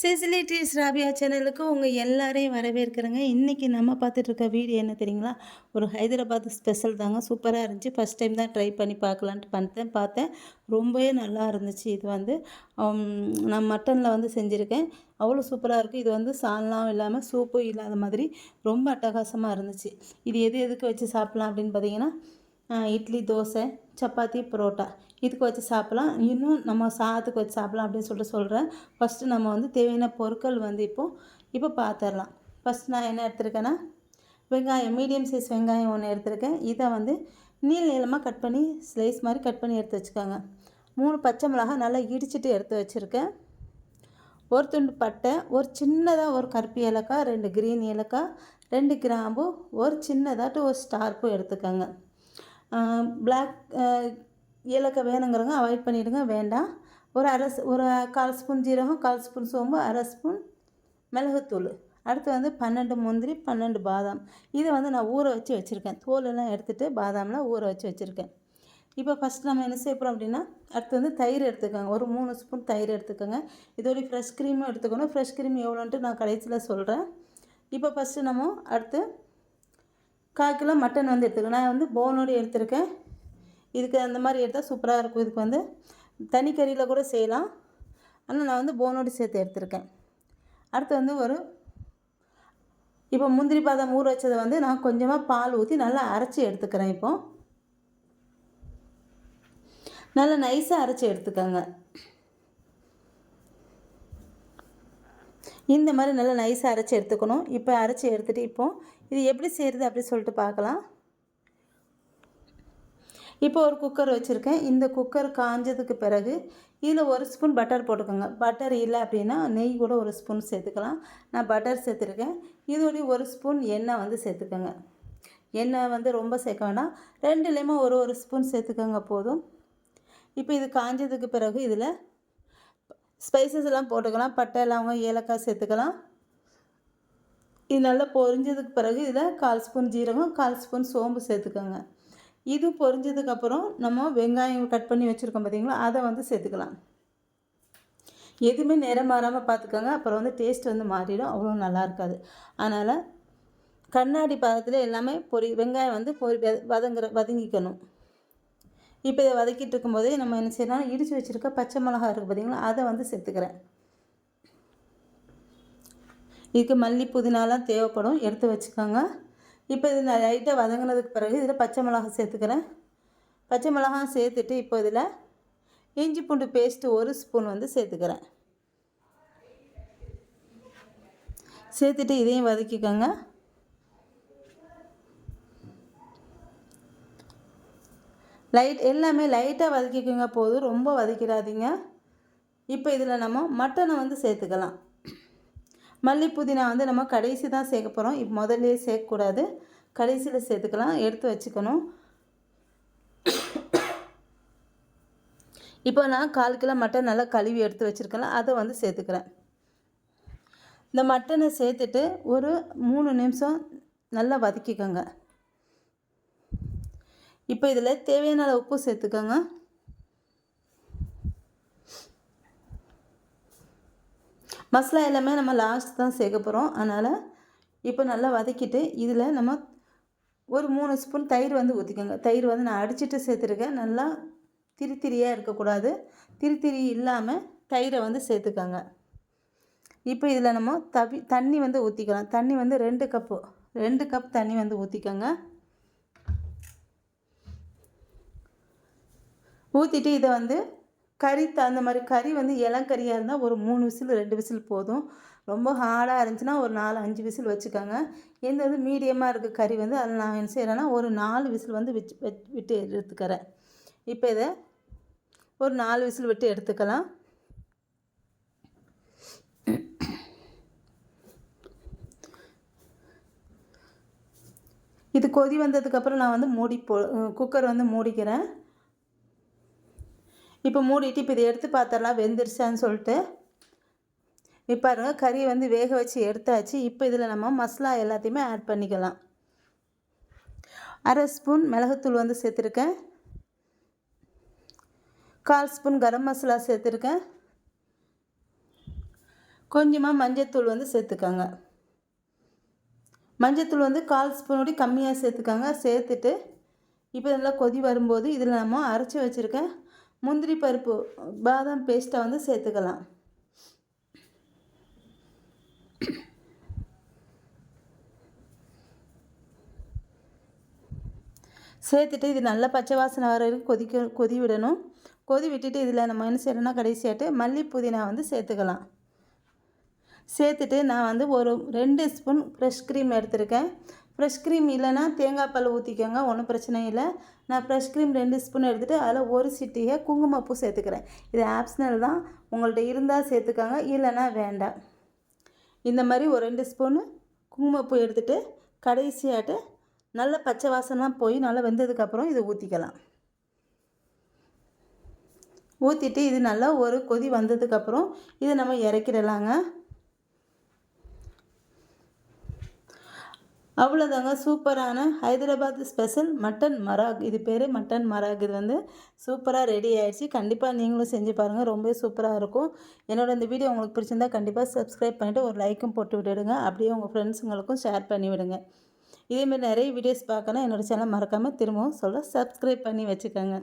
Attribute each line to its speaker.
Speaker 1: சிசிலிட்டிஸ் ராபியா சேனலுக்கு உங்கள் எல்லாரையும் வரவேற்கிறேங்க. இன்றைக்கி நம்ம பார்த்துட்ருக்க வீடியோ என்ன தெரியுங்களா? ஒரு ஹைதராபாத் ஸ்பெஷல் தாங்க. சூப்பராக இருந்துச்சு. ஃபஸ்ட் டைம் தான் ட்ரை பண்ணி பார்க்கலான்ட்டு பார்த்தேன். ரொம்பவே நல்லா இருந்துச்சு. இது வந்து நான் மட்டனில் வந்து செஞ்சுருக்கேன். அவ்வளோ சூப்பராக இருக்குது. இது வந்து சால்னாவும் இல்லாமல் சூப்பும் இல்லாத மாதிரி ரொம்ப அட்டகாசமாக இருந்துச்சு. இது எதுக்கு வச்சு சாப்பிட்லாம் அப்படின்னு பார்த்தீங்கன்னா, இட்லி, தோசை, சப்பாத்தி, பரோட்டா இதுக்கு வச்சு சாப்பிட்லாம். இன்னும் நம்ம சாதத்துக்கு வச்சு சாப்பிட்லாம் அப்படின்னு சொல்கிறேன். ஃபஸ்ட்டு நம்ம வந்து தேவையான பொருட்கள் வந்து இப்போ பார்த்துடலாம். ஃபஸ்ட் நான் என்ன எடுத்திருக்கேன்னா, வெங்காயம், மீடியம் சைஸ் வெங்காயம் ஒன்று எடுத்திருக்கேன். இதை வந்து நீளமாக கட் பண்ணி ஸ்லைஸ் மாதிரி கட் பண்ணி எடுத்து வச்சுக்கோங்க. 3 பச்சை மிளகாய் நல்லா இடிச்சிட்டு எடுத்து வச்சுருக்கேன். ஒரு துண்டு பட்டை, ஒரு சின்னதாக ஒரு கருப்பு ஏலக்காய், 2 கிரீன் ஏலக்காய், 2 கிராம்பு, ஒரு சின்னதாட்டு ஒரு ஸ்டார் பூ எடுத்துக்கோங்க. பிளாக் ஏலக்காய் வேணுங்கிறவங்க அவாய்ட் பண்ணிவிடுங்க, வேண்டாம். ஒரு 1/4 ஸ்பூன் ஜீரகம், 1/4 ஸ்பூன் சோம்பு, 1/2 ஸ்பூன் மிளகுத்தூள். அடுத்து வந்து 12 முந்திரி, 12 பாதாம். இதை வந்து நான் ஊற வச்சு வச்சுருக்கேன். தோலெல்லாம் எடுத்துகிட்டு பாதாம்லாம் ஊற வச்சு வச்சுருக்கேன். இப்போ ஃபஸ்ட் நம்ம என்ன செய்ய போகிறோம் அப்படின்னா, அடுத்து வந்து தயிர் எடுத்துக்கோங்க. ஒரு 3 ஸ்பூன் தயிர் எடுத்துக்கோங்க. இதோடைய ஃப்ரெஷ் க்ரீமும் எடுத்துக்கணும். ஃப்ரெஷ் க்ரீம் எவ்வளோன்ட்டு நான் கடைசியில் சொல்கிறேன். இப்போ ஃபஸ்ட்டு நம்ம அடுத்து 1/4 கிலோ மட்டன் வந்து எடுத்துக்கணும். நான் வந்து போனோடு எடுத்திருக்கேன். இதுக்கு அந்த மாதிரி எடுத்தால் சூப்பராக இருக்கும். இதுக்கு வந்து தனி கறியில் கூட செய்யலாம். ஆனால் நான் வந்து போனோடு சேர்த்து எடுத்திருக்கேன். அடுத்து வந்து இப்போ முந்திரி பாதாம் ஊற வச்சதை வந்து நான் கொஞ்சமாக பால் ஊற்றி நல்லா அரைச்சி எடுத்துக்கிறேன். இப்போது நல்லா நைஸாக அரைச்சி எடுத்துக்கோங்க. இந்த மாதிரி நல்லா நைஸாக அரைச்சி எடுத்துக்கணும். இப்போ அரைச்சி எடுத்துகிட்டு இப்போது இது எப்படி செய்கிறது அப்படி சொல்லிட்டு பார்க்கலாம். இப்போ ஒரு குக்கர் வச்சுருக்கேன். இந்த குக்கர் காஞ்சதுக்கு பிறகு இதில் 1 ஸ்பூன் பட்டர் போட்டுக்கோங்க. பட்டர் இல்லை அப்படின்னா நெய் கூட 1 ஸ்பூன் சேர்த்துக்கலாம். நான் பட்டர் சேர்த்துருக்கேன். இதோடைய 1 ஸ்பூன் எண்ணெய் வந்து சேர்த்துக்கோங்க. எண்ணெய் வந்து ரொம்ப சேர்க்க வேண்டாம். 2லேயுமே ஒரு ஸ்பூன் சேர்த்துக்கோங்க போதும். இப்போ இது காஞ்சதுக்கு பிறகு இதில் ஸ்பைசஸ் எல்லாம் போட்டுக்கலாம். பட்டை, லவங்கம், ஏலக்காய் சேர்த்துக்கலாம். இது நல்லா பொரிஞ்சதுக்கு பிறகு இதில் 1/4 ஸ்பூன் ஜீரகம், 1/4 ஸ்பூன் சோம்பு சேர்த்துக்கோங்க. இது பொரிஞ்சதுக்கப்புறம் நம்ம வெங்காயம் கட் பண்ணி வச்சுருக்கோம் பார்த்தீங்களா, அதை வந்து சேர்த்துக்கலாம். எதுவுமே நிறம் மாறாமல் பார்த்துக்கோங்க. அப்புறம் வந்து டேஸ்ட் வந்து மாறிடும், அவ்வளோ நல்லா இருக்காது. அதனால் கண்ணாடி பதத்தில் எல்லாமே வெங்காயம் வந்து வதங்கிக்கணும். இப்போ இதை வதக்கிட்டு இருக்கும்போதே நம்ம என்ன செய்யணும், இடித்து வச்சுருக்க பச்சை மிளகா இருக்குது பார்த்தீங்களா, அதை வந்து சேர்த்துக்கிறேன். இதுக்கு மல்லி, புதினாலாம் தேவைப்படும், எடுத்து வச்சுக்கோங்க. இப்போ இது நான் லைட்டாக வதங்கினதுக்கு பிறகு இதில் பச்சை மிளகாய் சேர்த்துக்கிறேன். பச்சை மிளகாய் சேர்த்துட்டு இப்போ இதில் இஞ்சி பூண்டு பேஸ்ட்டு 1 ஸ்பூன் வந்து சேர்த்துக்கிறேன். சேர்த்துட்டு இதையும் வதக்கிக்கோங்க. எல்லாமே லைட்டாக வதக்கிக்கோங்க போதும், ரொம்ப வதக்கிடாதீங்க. இப்போ இதில் நம்ம மட்டனை வந்து சேர்த்துக்கலாம். மல்லி, புதினா வந்து நம்ம கடைசி தான் சேர்க்க போகிறோம். இப்போ முதல்லையே சேர்க்கக்கூடாது, கடைசியில் சேர்த்துக்கலாம். எடுத்து வச்சுக்கணும். இப்போ நான் 1/4 கிலோ மட்டன் நல்லா கழுவி எடுத்து வச்சுருக்கேன், அதை வந்து சேர்த்துக்கிறேன். இந்த மட்டனை சேர்த்துட்டு ஒரு 3 நிமிஷம் நல்லா வதக்கிக்கோங்க. இப்போ இதில் தேவையான அளவு உப்பு சேர்த்துக்கோங்க. மசாலா எல்லாமே நம்ம லாஸ்ட் தான் சேர்க்க போகிறோம். அதனால் இப்போ நல்லா வதக்கிட்டு இதில் நம்ம ஒரு 3 ஸ்பூன் தயிர் வந்து ஊற்றிக்கோங்க. தயிர் வந்து நான் அடிச்சிட்டு சேர்த்துருக்கேன். நல்லா திரியாக இருக்கக்கூடாது, திரி இல்லாமல் தயிரை வந்து சேர்த்துக்கோங்க. இப்போ இதில் நம்ம தண்ணி வந்து ஊற்றிக்கலாம். தண்ணி வந்து 2 கப் தண்ணி வந்து ஊற்றிக்கோங்க. ஊற்றிட்டு இதை வந்து அந்த மாதிரி கறி வந்து இளங்கறியாக இருந்தால் ஒரு 3 விசில் 2 விசில் போதும். ரொம்ப ஹார்டாக இருந்துச்சுன்னா ஒரு 4-5 விசில் வச்சுக்கோங்க. எந்த வந்து மீடியமாக இருக்க கறி வந்து அதில் நான் என்ன செய்கிறேன்னா ஒரு 4 விசில் வந்து விட்டு எடுத்துக்கிறேன். இப்போ இதை ஒரு 4 விசில் விட்டு எடுத்துக்கலாம். இது கொதி வந்ததுக்கப்புறம் நான் வந்து குக்கர் வந்து மூடிக்கிறேன். இப்போ மூடிட்டு இப்போ இதை எடுத்து பார்த்தரலாம் வெந்துருச்சான்னு சொல்லிட்டு. இப்போ பாருங்கள், கறி வந்து வேக வச்சு எடுத்தாச்சு. இப்போ இதில் நம்ம மசாலா எல்லாத்தையுமே ஆட் பண்ணிக்கலாம். 1/2 ஸ்பூன் மிளகுத்தூள் வந்து சேர்த்துருக்கேன். 1/4 ஸ்பூன் கரம் மசாலா சேர்த்துருக்கேன். கொஞ்சமாக மஞ்சத்தூள் வந்து சேர்த்துக்கோங்க. மஞ்சத்தூள் வந்து 1/4 ஸ்பூனோட கம்மியாக சேர்த்துக்கோங்க. சேர்த்துட்டு இப்போ நல்லா கொதி வரும்போது இதில் நம்ம அரைச்சி வச்சுருக்க முந்திரி பருப்பு பாதாம் பேஸ்ட்டை வந்து சேர்த்துக்கலாம். சேர்த்துட்டு இது நல்லா பச்சை வாசனை வர வரைக்கும் கொதி விடணும். கொதி விட்டுட்டு இதில் நம்ம என்ன செய்யணும்னா கடைசியாட்டு மல்லி புதினா வந்து சேர்த்துக்கலாம். சேர்த்துட்டு நான் வந்து ஒரு 2 ஸ்பூன் ஃப்ரெஷ் க்ரீம் எடுத்திருக்கேன். ஃப்ரெஷ் க்ரீம் இல்லைன்னா தேங்காய் பால் ஊற்றிக்கோங்க, ஒன்றும் பிரச்சனை இல்லை. நான் ஃப்ரெஷ் க்ரீம் 2 ஸ்பூன் எடுத்துகிட்டு அதில் ஒரு சிட்டிகை குங்குமப்பூ சேர்த்துக்கிறேன். இது ஆப்ஷனல் தான், உங்கள்கிட்ட இருந்தால் சேர்த்துக்கோங்க, இல்லைன்னா வேண்டாம். இந்த மாதிரி ஒரு 2 ஸ்பூனு குங்குமப்பூ எடுத்துகிட்டு கடைசியாட்டு நல்ல பச்சை வாசனைலாம் போய் நல்லா வெந்ததுக்கப்புறம் இதை ஊற்றிக்கலாம். ஊற்றிட்டு இது நல்லா ஒரு கொதி வந்ததுக்கப்புறம் இதை நம்ம இறக்கிடலாங்க. அவ்வளோதாங்க, சூப்பரான ஹைதராபாத் ஸ்பெஷல் மட்டன் மராக். இது பேர் மட்டன் மராக். இது வந்து சூப்பராக ரெடி ஆகிடுச்சு. கண்டிப்பாக நீங்களும் செஞ்சு பாருங்கள், ரொம்ப சூப்பராக இருக்கும். என்னோடய இந்த வீடியோ உங்களுக்கு பிடிச்சிருந்தா கண்டிப்பாக சப்ஸ்கிரைப் பண்ணிவிட்டு ஒரு லைக்கும் போட்டு விட்டுடுங்க. அப்படியே உங்கள் ஃப்ரெண்ட்ஸுங்களுக்கும் ஷேர் பண்ணி விடுங்க. இதேமாதிரி நிறைய வீடியோஸ் பார்க்கணும் என்னோடய சேனல் மறக்காமல் திரும்பவும் சப்ஸ்கிரைப் பண்ணி வச்சுக்கோங்க.